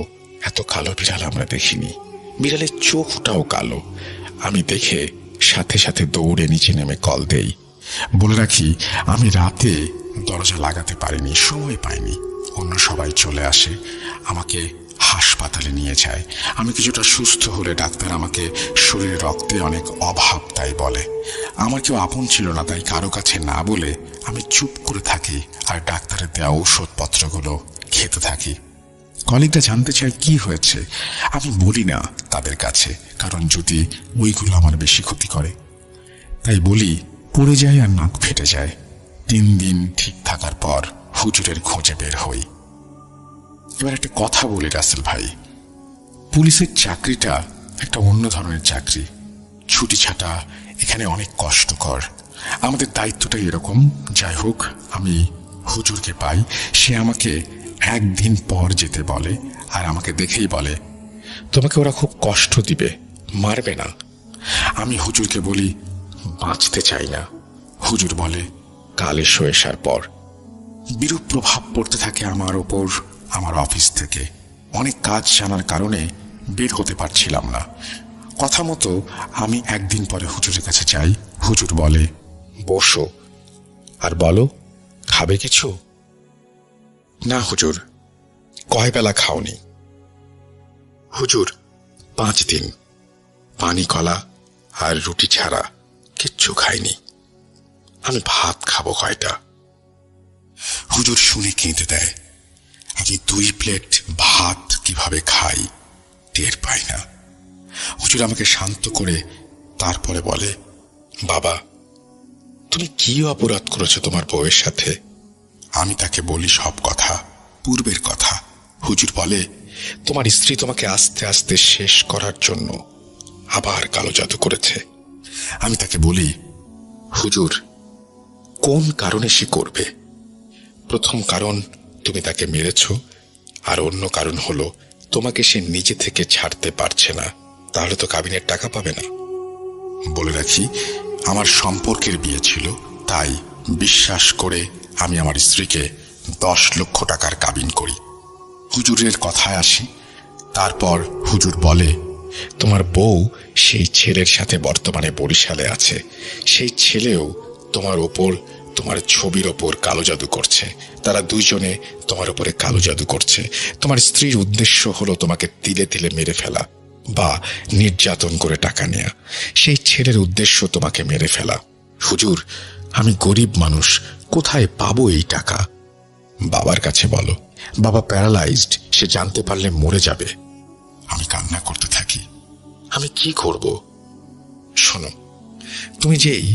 এত কালো বিড়াল আমরা দেখিনি। বিড়ালের চোখটাও কালো। আমি দেখে সাথে সাথে দৌড়ে নিচে নেমে কল দেই। বলে রাখি, আমি রাতে দরজা লাগাতে পারিনি, সময় পাইনি। অন্য সবাই চলে আসে, আমাকে হাসপাতালে নিয়ে যায়। আমি কিছুটা সুস্থ হলে ডাক্তার আমাকে শরীরে রক্তে অনেক অভাব তাই বলে। আমার কেউ আপন ছিল না, তাই কারো কাছে না বলে আমি চুপ করে থাকি আর ডাক্তারের দেওয়া ঔষধপত্রগুলো খেতে থাকি। কলিগরা জানতে চায় কি হয়েছে। আমি বলি না তাদের কাছে, কারণ যদি ওইগুলো আমার বেশি ক্ষতি করে। তাই বলি, পড়ে যায় আর নাক ফেটে যায়। 3 দিন ঠিক থাকার পর হুজুরের খোঁজে বের হই। এবার একটা কথা বলি রাসেল ভাই, পুলিশের চাকরিটা একটা অন্য ধরনের চাকরি। ছুটি ছাটা এখানে অনেক কষ্টকর। আমাদের দায়িত্বটা এরকম। যাই হোক, আমি হুজুরকে পাই। সে আমাকে 1 দিন পর যেতে বলে আর আমাকে দেখেই বলে, তোমাকে ওরা খুব কষ্ট দিবে, মারবে না। আমি হুজুরকে বলি, বাঁচতে চাই না। হুজুর বলে, কাল এসো, আসার পর। বিরূপ প্রভাব পড়তে থাকে আমার ওপর আমার অফিস থেকে। অনেক কাজ জানার কারণে বের হতে পারছিলাম না। কথা মতো আমি 1 দিন পরে হুজুরের কাছে যাই। হুজুর বলে, বসো আর বলো, খাবে কিছু? না হুজুর। কয় বেলা খাওনি? হুজুর, 5 দিন পানি কলা আর রুটি ছাড়া কিচ্ছু খাইনি। আমি ভাত খাবো কয়টা? হুজুর শুনে কেঁদে দেয়। আমি 2 প্লেট ভাত কিভাবে খাই টের পাই না। হুজুর আমাকে শান্ত করে তারপরে বলে, বাবা, তুমি কি অপরাধ করেছো তোমার বউয়ের সাথে? আমি তাকে বলি সব কথা, পূর্বের কথা। হুজুর বলে, তোমার স্ত্রী তোমাকে আস্তে আস্তে শেষ করার জন্য আবার কালো জাদু করেছে। আমি তাকে বলি, হুজুর, কোন কারণে সে করবে? প্রথম কারণ তুমি তাকে মেরেছ, আর অন্য কারণ হলো তোমাকে সে নিজে থেকে ছাড়তে পারছে না। তাহলে তো কাবিনের টাকা পাবে না। বলে রাখি, আমার সম্পর্কের বিয়ে ছিল, তাই বিশ্বাস করে আমি আমার স্ত্রীকে 10 লক্ষ টাকার কাবিন করি। হুজুরের কথায় আসি। তারপর হুজুর বলে, তোমার বউ সেই ছেলের সাথে বর্তমানে বরিশালে আছে। সেই ছেলেও তোমার ওপর, তোমার ছবির ওপর কালো জাদু করছে। তারা দুইজনে তোমার উপরে কালো জাদু করছে। তোমার স্ত্রীর উদ্দেশ্য হলো তোমাকে তিলে তিলে মেরে ফেলা বা নির্যাতন করে টাকা নেয়া। সেই ছেলের উদ্দেশ্য তোমাকে মেরে ফেলা। হুজুর, আমি গরিব মানুষ, কোথায় পাবো এই টাকা? বাবার কাছে বলো। বাবা প্যারালাইজড, সে জানতে পারলে মরে যাবে। আমি কান্না করতে থাকি। আমি কি করব? শোনো, তুমি যেই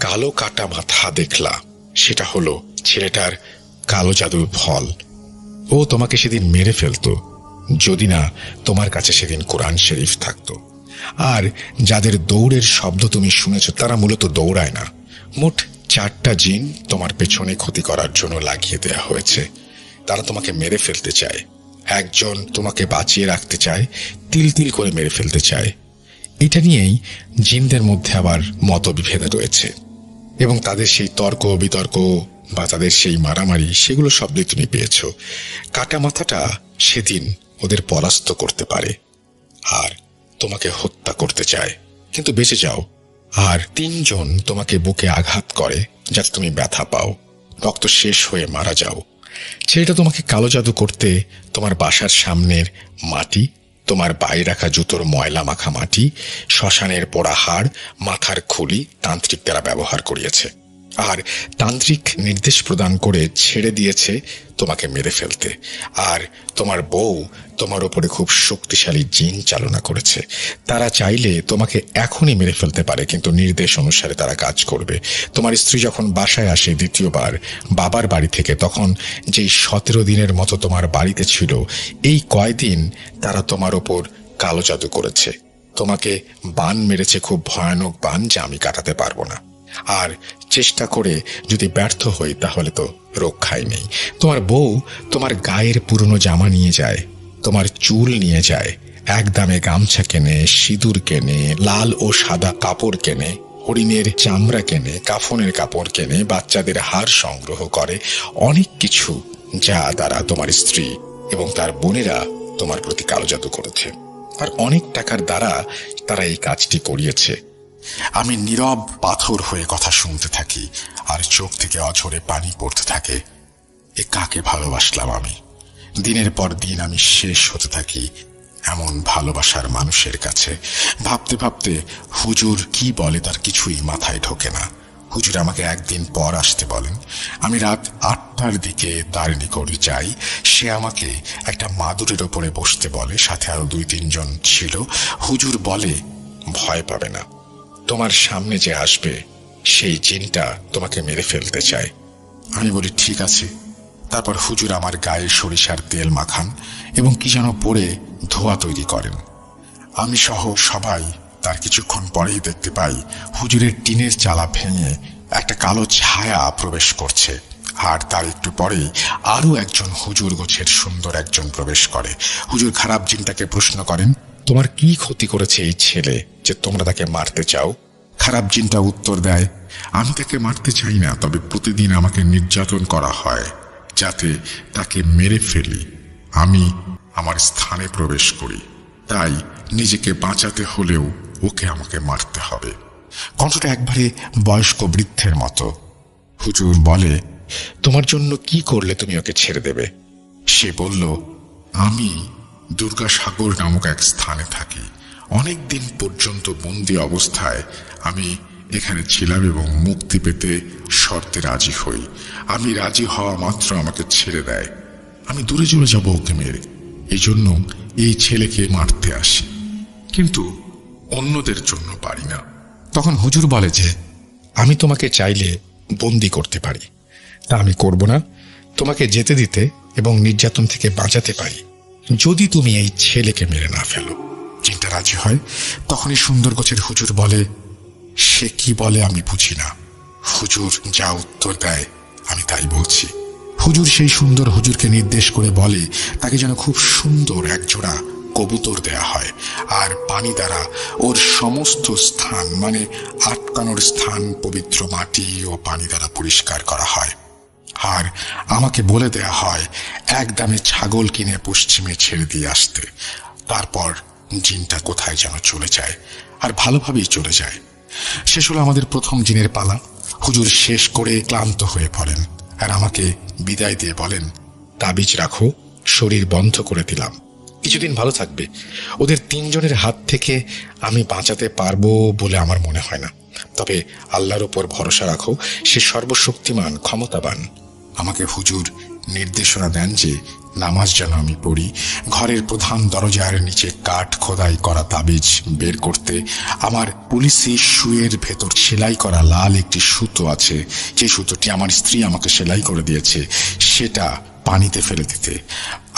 কালো কাটা মাথা দেখলা, সেটা হলো ছেলেটার কালো জাদুর ফল। ও তোমাকে সেদিন মেরে ফেলতো যদি না তোমার কাছে সেদিন কোরআন শরীফ থাকতো। আর যাদের দৌড়ের শব্দ তুমি শুনেছ, তারা মূলত দৌড়ায় না। মোট 4টা জিন তোমার পেছনে ক্ষতি করার জন্য লাগিয়ে দেয়া হয়েছে। তারা তোমাকে মেরে ফেলতে চায়। একজন তোমাকে বাঁচিয়ে রাখতে চায়, তিল তিল করে মেরে ফেলতে চায়। এটা নিয়েই জিনদের মধ্যে আবার মতবিভেদ রয়েছে, এবং তাদের সেই তর্ক বিতর্ক বা তাদের সেই মারামারি, সেগুলো শব্দই তুমি পেয়েছ। কাটা মাথাটা সেদিন ওদের পরাস্ত করতে পারে আর তোমাকে হত্যা করতে চায়, কিন্তু বেঁচে যাও। আর 3 জন তোমাকে বুকে আঘাত করে যাতে তুমি ব্যথা পাও, রক্ত শেষ হয়ে মারা যাও। ছেলেটা তোমাকে কালো জাদু করতে তোমার বাসার সামনের মাটি, তোমার পায়ে রাখা জুতোর ময়লা মাখা মাটি, শ্মশানের পোড়া হাড়, মাথার খুলি তান্ত্রিক দ্বারা ব্যবহার করিয়েছে। আর তান্ত্রিক নির্দেশ প্রদান করে ছেড়ে দিয়েছে তোমাকে মেরে ফেলতে। আর তোমার বউ তোমার উপরে খুব শক্তিশালী জিন চালনা করেছে। তারা চাইলে তোমাকে এখনই মেরে ফেলতে পারে, কিন্তু নির্দেশ অনুসারে তারা কাজ করবে। তোমার স্ত্রী যখন বাসায় আসে দ্বিতীয়বার বাবার বাড়ি থেকে, তখন যেই 17 দিনের মতো তোমার বাড়িতে ছিল, এই কয়দিন তারা তোমার ওপর কালো জাদু করেছে। তোমাকে বান মেরেছে, খুব ভয়ানক বান, যা আমি কাটাতে পারবো না। আর চেষ্টা করে যদি ব্যর্থ হই তাহলে তো রক্ষাই নেই। তোমার বউ তোমার গায়ের পুরনো জামা নিয়ে যায়, তোমার চুল নিয়ে যায়, একদামে গামছা কেনে, সিঁদুর কেনে, লাল ও সাদা কাপড় কেনে, হরিণের চামড়া কেনে, কাফনের কাপড় কেনে, বাচ্চাদের হাড় সংগ্রহ করে, অনেক কিছু, যা দ্বারা তোমার স্ত্রী এবং তার বোনেরা তোমার প্রতি কালো জাদু করেছে। আর অনেক টাকার দ্বারা তারা এই কাজটি করিয়েছে। আমি নীরব পাথর হয়ে কথা শুনতে থাকি, আর চোখ থেকে অঝরে পানি পড়তে থাকে। এ কাকে ভালোবাসলাম আমি? দিনের পর দিন আমি শেষ হতে থাকি এমন ভালোবাসার মানুষের কাছে। ভাবতে ভাবতে হুজুর কি বলে তার কিছুই মাথায় ঢোকে না। হুজুর আমাকে একদিন পর আসতে বলেন। আমি রাত 8টার দিকে তার নিকট যাই। সে আমাকে একটা মাদুরের ওপরে বসতে বলে, সাথে আরো 2-3 জন ছিল। হুজুর বলে, ভয় পাবে না, তোমার সামনে যে আসবে সেই জিনটা তোমাকে মেরে ফেলতে চায়। আমি বলি, ঠিক আছে। তারপর হুজুর আমার গায়ে সরিষার তেল মাখান এবং কি যেন পরে ধোয়া তৈরি করেন। আমি সহ সবাই তার কিছুক্ষণ পরেই দেখতে পাই হুজুরের টিনের চালা ভেঙে একটা কালো ছায়া প্রবেশ করছে। আর তার একটু পরেই আরো একজন হুজুর গোছের সুন্দর একজন প্রবেশ করে। হুজুর খারাপ জিনটাকে প্রশ্ন করেন, তোমার কি ক্ষতি করেছে এই ছেলে যে তোমরা তাকে মারতে চাও? খারাপ জিনটা উত্তর দেয়, আমি তাকে মারতে চাই না, তবে প্রতিদিন আমাকে নির্যাতন করা হয় যাতে তাকে মেরে ফেলি। আমি আমার স্থানে প্রবেশ করি, তাই নিজেকে বাঁচাতে হলেও ওকে আমাকে মারতে হবে। কণ্ঠটা একবারে বয়স্ক বৃদ্ধের মতো। হুজুর বলে, তোমার জন্য কি করলে তুমি ওকে ছেড়ে দেবে? সে বলল, আমি দুর্গাসাগর নামক এক স্থানে থাকি। অনেক দিন পর্যন্ত বন্দি অবস্থায় আমি এখানে ছিলাম এবং মুক্তি পেতে শর্তে রাজি হই। আমি রাজি হওয়া মাত্র আমাকে ছেড়ে দেয়। আমি দূরে চলে যাব ওকে মেরে। এই জন্য এই ছেলেকে মারতে আসি, কিন্তু অন্যদের জন্য পারি না। তখন হুজুর বলে যে, আমি তোমাকে চাইলে বন্দি করতে পারি, তা আমি করব না। তোমাকে যেতে দিতে এবং নির্যাতন থেকে বাঁচাতে পারি, যদি তুমি এই ছেলেকে মেরে না ফেলো। জিনটা রাজি হয়। তখনই সুন্দর গোছের হুজুর বলে, সে কি বলে আমি বুঝি না। হুজুর যা উত্তর দেয় আমি তাই বলছি। হুজুর সেই সুন্দর হুজুরকে নির্দেশ করে বলে তাকে যেন খুব সুন্দর একজোড়া কবুতর দেয়া হয়, আর পানি দ্বারা ওর সমস্ত স্থান, মানে আটকানোর স্থান, পবিত্র মাটি ও পানি দ্বারা পরিষ্কার করা হয়। আর আমাকে বলে দেয়া হয় একদমে ছাগল কিনে পশ্চিমে ছেড়ে দিয়ে আসতে। তারপর জিনটা কোথায় যেন চলে যায়, আর ভালোভাবেই চলে যায়। শেষ হলো আমাদের প্রথম জিনের পালা। হুজুর শেষ করে ক্লান্ত হয়ে পড়েন আর আমাকে বিদায় দিয়ে বলেন, তাবিজ রাখো, শরীর বন্ধ করে দিলাম, কিছুদিন ভালো থাকবে। ওদের 3 জনের হাত থেকে আমি বাঁচাতে পারবো বলে আমার মনে হয় না, তবে আল্লাহর ওপর ভরসা রাখো, সে সর্বশক্তিমান, ক্ষমতাবান। আমাকে হুজুর নির্দেশনা দেন যে নামাজ যেন আমি পড়ি। ঘরের প্রধান দরজার নিচে কাঠ খোদাই করা তাবিজ বের করতে, আমার পুলিশি শুয়ের ভেতর সেলাই করা লাল একটি সুতো আছে, যে সুতোটি আমার স্ত্রী আমাকে সেলাই করে দিয়েছে, সেটা পানিতে ফেলে দিতে।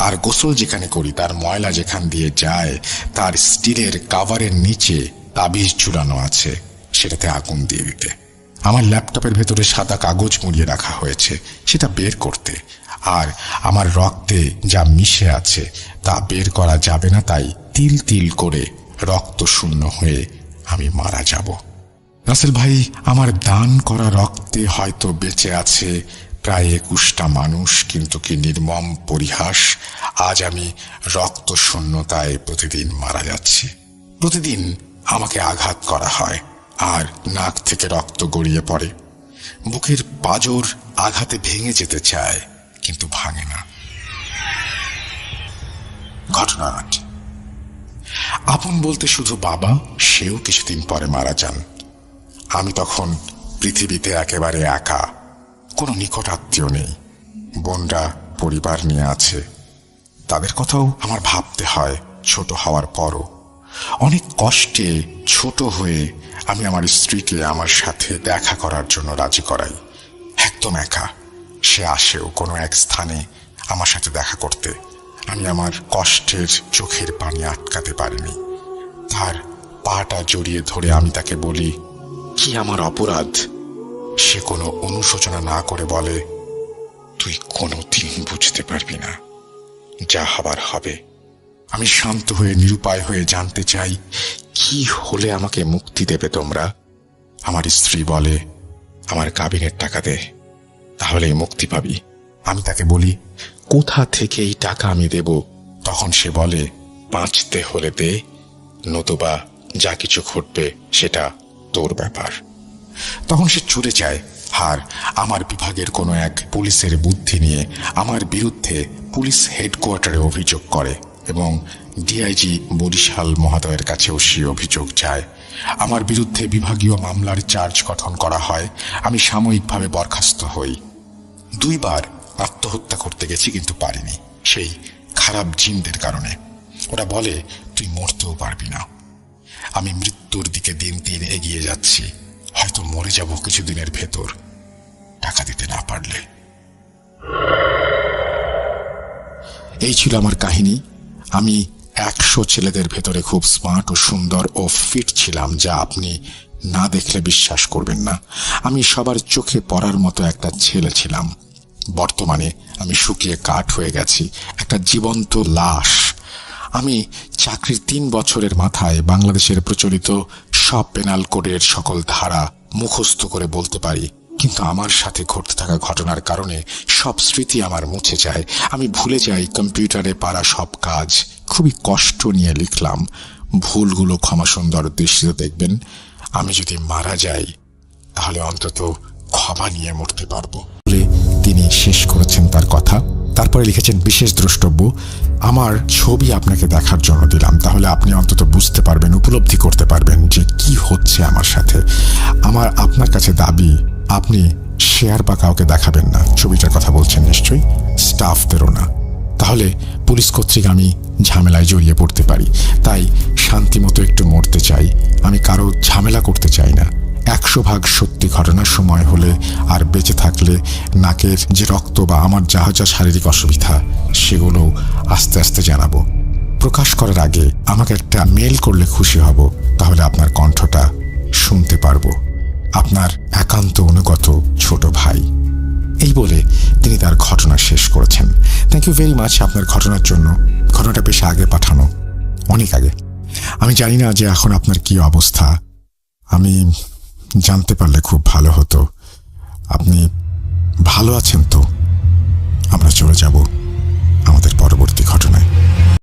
আর গোসল যেখানে করি তার ময়লা যেখান দিয়ে যায় তার স্টিলের কাভারের নিচে তাবিজ ঝুলানো আছে, সেটাতে আগুন দিয়ে দিতে। আমার ল্যাপটপের ভেতরে সাদা কাগজ মুড়িয়ে রাখা হয়েছে, সেটা বের করতে। আর আমার রক্তে যা মিশে আছে তা বের করা যাবে না, তাই তিল তিল করে রক্ত শূন্য হয়ে আমি মারা যাব। রাসেল ভাই, আমার দান করা রক্তে হয়তো বেঁচে আছে প্রায় 21টা মানুষ, কিন্তু কি নির্মম পরিহাস, আজ আমি রক্ত শূন্যতায় প্রতিদিন মারা যাচ্ছি। প্রতিদিন আমাকে আঘাত করা হয় আর নাক থেকে রক্ত গড়িয়ে পড়ে। বুকের পাঁজর আঘাতে ভেঙে যেতে চায়, কিন্তু ভাঙে না। ঘটনা 8। আপন বলতে শুধু বাবা, সেও কিছুদিন পরে মারা যান। আমি তখন পৃথিবীতে একেবারে একা, কোনো নিকট আত্মীয় নেই। বোনরা পরিবার নিয়ে আছে, তাদের কথাও আমার ভাবতে হয় ছোট হওয়ার পরও। অনেক কষ্টে ছোট হয়ে আমি আমার স্ত্রীকে আমার সাথে দেখা করার জন্য রাজি করাই। একদম একা, সে আসেও কোনো এক স্থানে আমার সাথে দেখা করতে। আমি আমার কষ্টের চোখের পানি আটকাতে পারিনি। তার পাটা জড়িয়ে ধরে আমি তাকে বলি, কি আমার অপরাধ? সে কোনো অনুশোচনা না করে বলে, তুই কোনোদিন বুঝতে পারবি না, যা হবার হবে। আমি শান্ত হয়ে নিরুপায় হয়ে জানতে চাই, কি হলে আমাকে মুক্তি দেবে তোমরা? আমার স্ত্রী বলে, আমার কাবিনের টাকা দে, তাহলেই মুক্তি পাবি। আমি তাকে বলি, কোথা থেকে এই টাকা আমি দেব? তখন সে বলে, বাঁচতে হলে দে, নতুবা যা কিছু ঘটবে সেটা তোর ব্যাপার। তখন সে চলে যায়। আর আমার বিভাগের কোনো এক পুলিশের বুদ্ধি নিয়ে আমার বিরুদ্ধে পুলিশ হেডকোয়ার্টারে অভিযোগ করে এবং ডিআইজি বরিশাল মহোদয়ের কাছেও সে অভিযোগ যায়। আমার বিরুদ্ধে বিভাগীয় মামলার চার্জ গঠন করা হয়। আমি সাময়িকভাবে বরখাস্ত হই। 2 বার আত্মহত্যা করতে গেছি, কিন্তু পারিনি, সেই খারাপ জিনদের কারণে। ওরা বলে, তুই মরতেও পারবি না। আমি মৃত্যুর দিকে দিন দিন এগিয়ে যাচ্ছি, হয়তো মরে যাব কিছুদিনের ভেতর, টাকা দিতে না পারলে। এই ছিল আমার কাহিনী। আমি 100 ছেলেদের ভেতরে খুব স্মার্ট ও সুন্দর ও ফিট ছিলাম, যা আপনি না দেখলে বিশ্বাস করবেন না। আমি সবার চোখে পড়ার মতো একটা ছেলে ছিলাম। বর্তমানে আমি শুকিয়ে কাঠ হয়ে গেছি, একটা জীবন্ত লাশ। আমি চাকরির 3 বছরের মাথায় বাংলাদেশের প্রচলিত সব পেনাল কোডের সকল ধারা মুখস্থ করে বলতে পারি, কিন্তু আমার সাথে ঘটতে থাকা ঘটনার কারণে সব স্মৃতি আমার মুছে যায়। আমি ভুলে যাই কম্পিউটারে পারা সব কাজ। খুবই কষ্ট নিয়ে লিখলাম, ভুলগুলো ক্ষমাসুন্দর দৃষ্টিতে দেখবেন। আমি যদি মারা যাই তাহলে অন্তত ক্ষমা নিয়ে মরতে পারবো বলে তিনি শেষ করেছেন তার কথা। তারপরে লিখেছেন, বিশেষ দ্রষ্টব্য, আমার ছবি আপনাকে দেখার জন্য দিলাম, তাহলে আপনি অন্তত বুঝতে পারবেন, উপলব্ধি করতে পারবেন যে কি হচ্ছে আমার সাথে। আমার আপনার কাছে দাবি, আপনি শেয়ার বা কাউকে দেখাবেন না। ছবিটার কথা বলছেন নিশ্চয়ই, স্টাফদেরও না, তাহলে পুলিশ কর্তৃক আমি ঝামেলায় জড়িয়ে পড়তে পারি। তাই শান্তিমতো একটু মরতে চাই। আমি কারো ঝামেলা করতে চাই না। 100% সত্যি ঘটনার সময় হলে আর বেঁচে থাকলে নাকের যে রক্ত বা আমার যা যা শারীরিক অসুবিধা সেগুলো আস্তে আস্তে জানাবো। প্রকাশ করার আগে আমাকে একটা মেল করলে খুশি হব, তাহলে আপনার কণ্ঠটা শুনতে পারবো। আপনার একান্ত অনুগত ছোট ভাই। এই বলে তিনি তার ঘটনা শেষ করেছেন। থ্যাংক ইউ ভেরি মাচ আপনার ঘটনার জন্য। ঘটনাটা বেশ আগে পাঠানো, অনেক আগে। আমি জানি না যে এখন আপনার কি অবস্থা। আমি জানতে পারলে খুব ভালো হতো। আপনি ভালো আছেন তো? আমরা চলে যাব আমাদের পরবর্তী ঘটনায়।